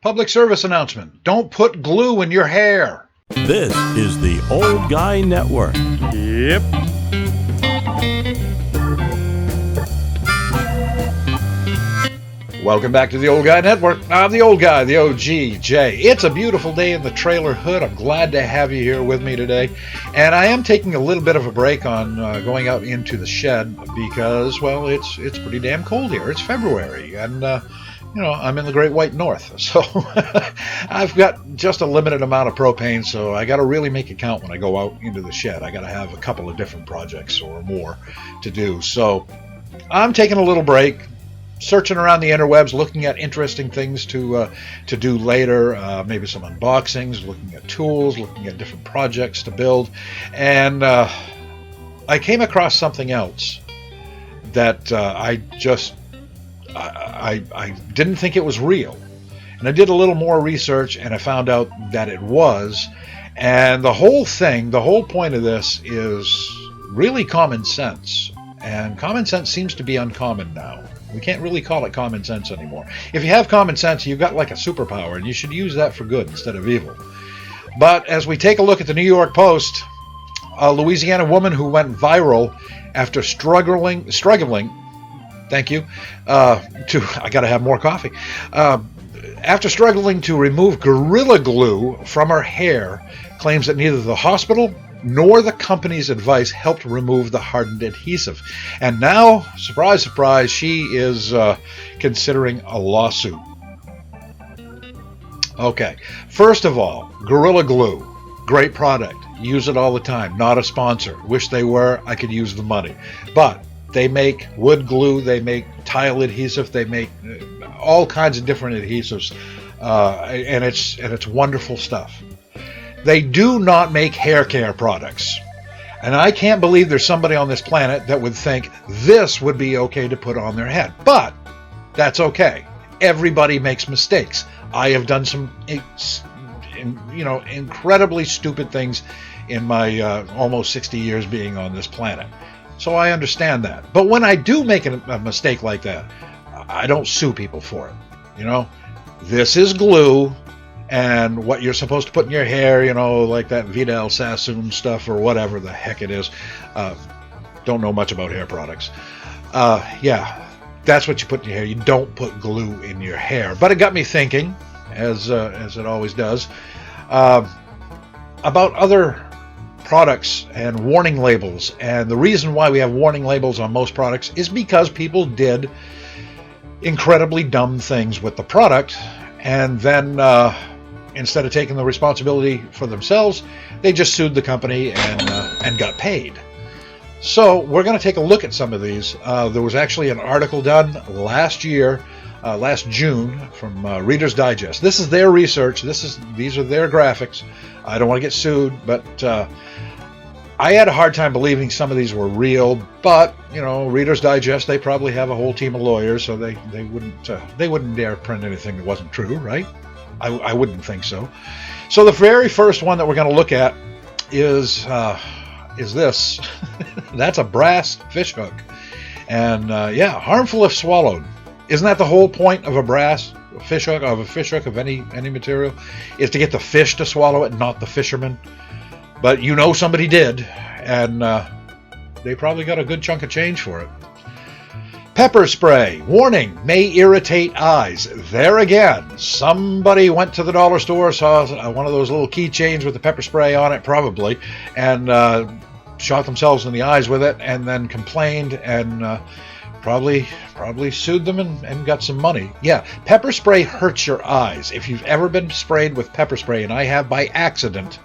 Public service announcement. Don't put glue in your hair. This is the Old Guy Network. Yep. Welcome back to the Old Guy Network. I'm the Old Guy, the OGJ. It's a beautiful day in the trailer hood. I'm glad to have you here with me today. And I am taking a little bit of a break on going out into the shed because, well, it's pretty damn cold here. It's February, and I'm in the Great White North, so I've got just a limited amount of propane, so I got to really make it count when I go out into the shed. I got to have a couple of different projects or more to do. So I'm taking a little break, searching around the interwebs, looking at interesting things to do later, maybe some unboxings, looking at tools, looking at different projects to build, and I came across something else that I didn't think it was real. And I did a little more research and I found out that it was. And the whole point of this is really common sense. And common sense seems to be uncommon now. We can't really call it common sense anymore. If you have common sense, you've got like a superpower and you should use that for good instead of evil. But as we take a look at the New York Post, a Louisiana woman who went viral after struggling, thank you, I gotta have more coffee. After struggling to remove Gorilla Glue from her hair, claims that neither the hospital nor the company's advice helped remove the hardened adhesive. And now, surprise, surprise, she is considering a lawsuit. Okay, first of all, Gorilla Glue, great product. Use it all the time. Not a sponsor. Wish they were. I could use the money. But they make wood glue, they make tile adhesive, they make all kinds of different adhesives, and it's wonderful stuff. They do not make hair care products. And I can't believe there's somebody on this planet that would think this would be okay to put on their head. But that's okay. Everybody makes mistakes. I have done some incredibly stupid things in my almost 60 years being on this planet. So I understand that. But when I do make a mistake like that, I don't sue people for it. This is glue, and what you're supposed to put in your hair, like that Vidal Sassoon stuff or whatever the heck it is. Don't know much about hair products. Yeah, that's what you put in your hair. You don't put glue in your hair. But it got me thinking, as it always does, about other products and warning labels. And the reason why we have warning labels on most products is because people did incredibly dumb things with the product, and then instead of taking the responsibility for themselves, they just sued the company and got paid. So we're going to take a look at some of these. There was actually an article done last June from Reader's Digest. This is their research. These are their graphics. I don't want to get sued, but I had a hard time believing some of these were real. But Reader's Digest, they probably have a whole team of lawyers, so they wouldn't dare print anything that wasn't true, right? I wouldn't think so. So the very first one that we're going to look at is this. That's a brass fish hook, and harmful if swallowed. Isn't that the whole point of a brass fish hook, of any material, is to get the fish to swallow it, not the fisherman? But somebody did, and they probably got a good chunk of change for it. Pepper spray. Warning, may irritate eyes. There again, somebody went to the dollar store, saw one of those little keychains with the pepper spray on it, probably, and shot themselves in the eyes with it, and then complained, and probably sued them and got some money. Yeah, pepper spray hurts your eyes. If you've ever been sprayed with pepper spray, and I have by accident,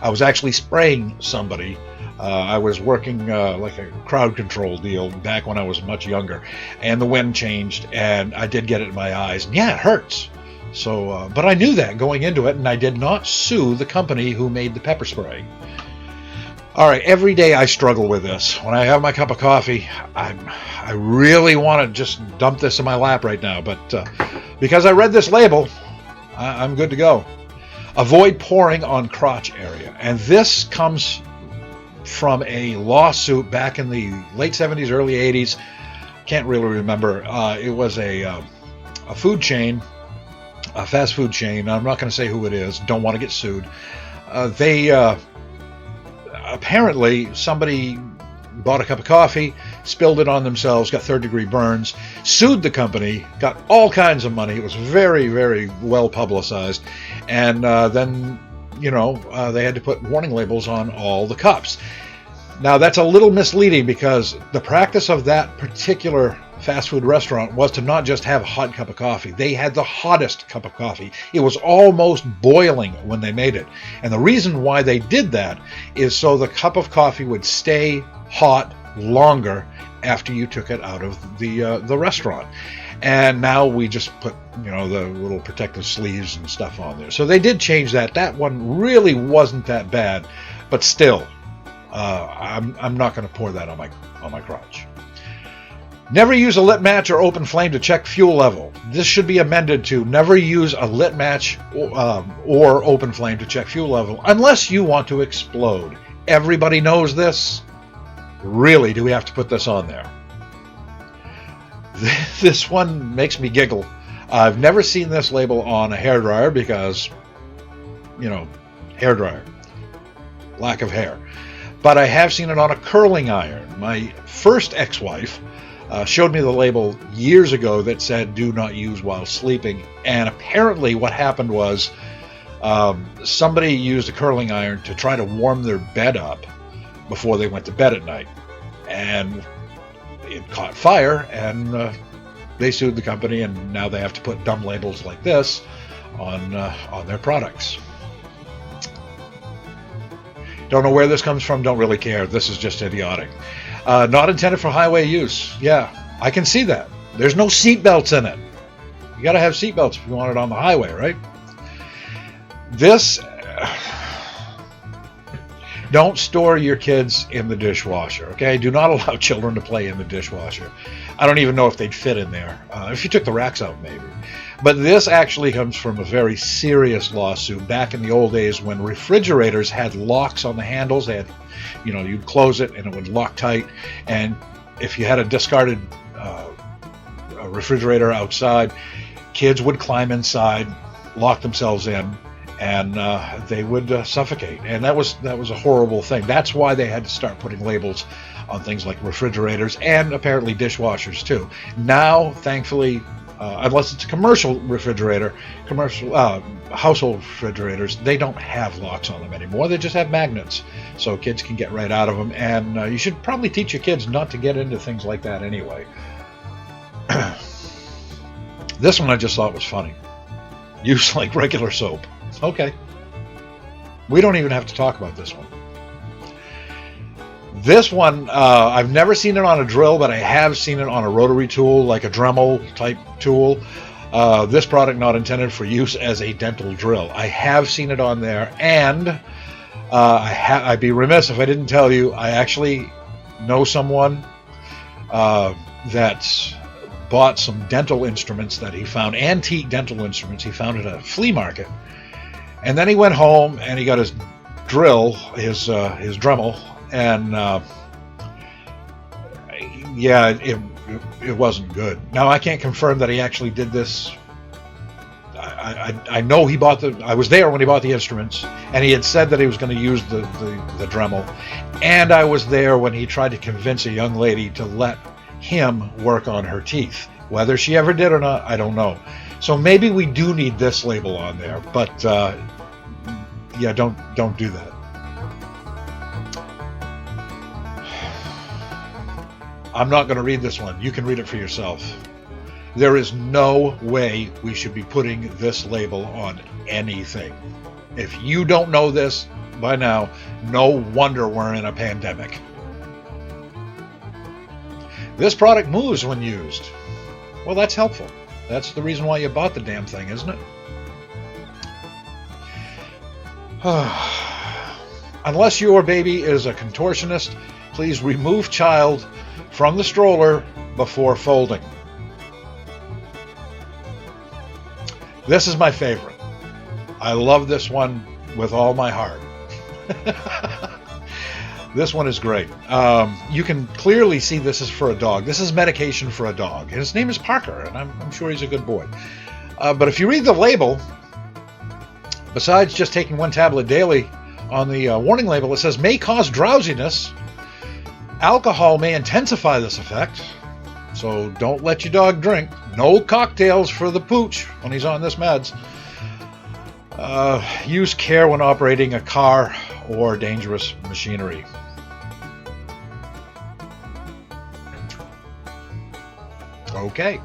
I was actually spraying somebody. I was working like a crowd control deal back when I was much younger, and the wind changed, and I did get it in my eyes. And yeah, it hurts. So, but I knew that going into it, and I did not sue the company who made the pepper spray. All right, every day I struggle with this. When I have my cup of coffee, I really want to just dump this in my lap right now, but because I read this label, I'm good to go. Avoid pouring on crotch area. And this comes from a lawsuit back in the late 70s, early 80s. Can't really remember. It was a food chain a fast food chain. I'm not going to say who it is. Don't want to get sued. They apparently somebody bought a cup of coffee, spilled it on themselves, got third-degree burns, sued the company, got all kinds of money. It was very, very well publicized. And then, they had to put warning labels on all the cups. Now, that's a little misleading because the practice of that particular fast food restaurant was to not just have a hot cup of coffee. They had the hottest cup of coffee. It was almost boiling when they made it. And the reason why they did that is so the cup of coffee would stay hot longer after you took it out of the restaurant. And now we just put, the little protective sleeves and stuff on there. So they did change that. That one really wasn't that bad, but still, I'm not going to pour that on my crotch. Never use a lit match or open flame to check fuel level. This should be amended to never use a lit match or open flame to check fuel level unless you want to explode. Everybody knows this. Really, do we have to put this on there? This one makes me giggle. I've never seen this label on a hairdryer because, hairdryer, lack of hair. But I have seen it on a curling iron. My first ex-wife showed me the label years ago that said do not use while sleeping. And apparently what happened was somebody used a curling iron to try to warm their bed up before they went to bed at night. And it caught fire, and they sued the company, and now they have to put dumb labels like this on their products. Don't know where this comes from, don't really care. This is just idiotic. Not intended for highway use. Yeah, I can see that. There's no seat belts in it. You got to have seat belts if you want it on the highway, right? This... Don't store your kids in the dishwasher, okay? Do not allow children to play in the dishwasher. I don't even know if they'd fit in there. If you took the racks out, maybe. But this actually comes from a very serious lawsuit back in the old days when refrigerators had locks on the handles. They had, you'd close it and it would lock tight. And if you had a discarded refrigerator outside, kids would climb inside, lock themselves in, and they would suffocate. And that was a horrible thing. That's why they had to start putting labels on things like refrigerators and apparently dishwashers too. Now, thankfully, unless it's a commercial refrigerator, household refrigerators, they don't have locks on them anymore. They just have magnets, so kids can get right out of them. And you should probably teach your kids not to get into things like that anyway. This one I just thought was funny. Use like regular soap. Okay. We don't even have to talk about this one. This one, I've never seen it on a drill, but I have seen it on a rotary tool, like a Dremel type tool. This product not intended for use as a dental drill. I have seen it on there, and I'd be remiss if I didn't tell you, I actually know someone that bought some dental instruments that he found, antique dental instruments he found at a flea market. And then he went home and he got his drill, his Dremel, and it wasn't good. Now I can't confirm that he actually did this. I know he bought I was there when he bought the instruments, and he had said that he was going to use the Dremel, and I was there when he tried to convince a young lady to let him work on her teeth. Whether she ever did or not, I don't know. So maybe we do need this label on there, but don't do that. I'm not going to read this one. You can read it for yourself. There is no way we should be putting this label on anything. If you don't know this by now, no wonder we're in a pandemic. This product moves when used. Well, that's helpful. That's the reason why you bought the damn thing, isn't it? Unless your baby is a contortionist, please remove child from the stroller before folding. This is my favorite. I love this one with all my heart. This one is great. You can clearly see this is for a dog. This is medication for a dog. His name is Parker, and I'm sure he's a good boy. But if you read the label, besides just taking 1 tablet daily, on the warning label it says may cause drowsiness. Alcohol may intensify this effect, so don't let your dog drink. No cocktails for the pooch when he's on this meds. Use care when operating a car or dangerous machinery. Okay.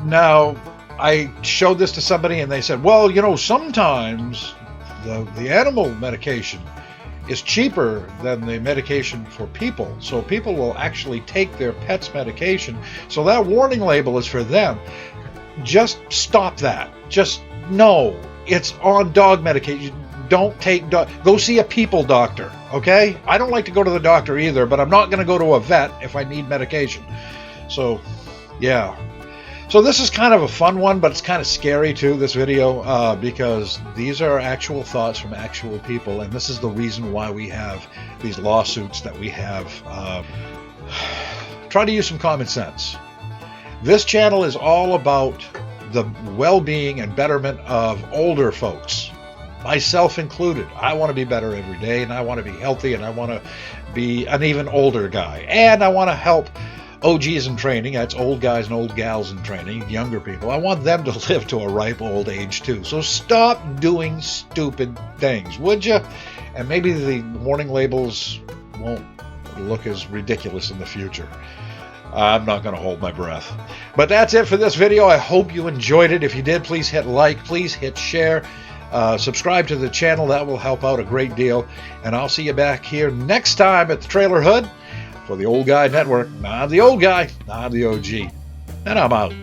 Now, I showed this to somebody and they said, well, you know, sometimes the animal medication is cheaper than the medication for people. So people will actually take their pet's medication. So that warning label is for them. Just stop that. Just no. It's on dog medication. Don't take dog. Go see a people doctor, okay? I don't like to go to the doctor either, but I'm not going to go to a vet if I need medication. So, yeah. So this is kind of a fun one, but it's kind of scary too, this video, because these are actual thoughts from actual people, and this is the reason why we have these lawsuits that we have. Try to use some common sense. This channel is all about the well-being and betterment of older folks, myself included. I want to be better every day, and I want to be healthy, and I want to be an even older guy, and I want to help OGs in training. That's old guys and old gals in training, younger people. I want them to live to a ripe old age too. So stop doing stupid things, would you? And maybe the warning labels won't look as ridiculous in the future. I'm not going to hold my breath. But that's it for this video. I hope you enjoyed it. If you did, please hit like, please hit share, subscribe to the channel. That will help out a great deal. And I'll see you back here next time at the Trailer Hood for the Old Guy Network. I'm the old guy, I'm the OG, and I'm out.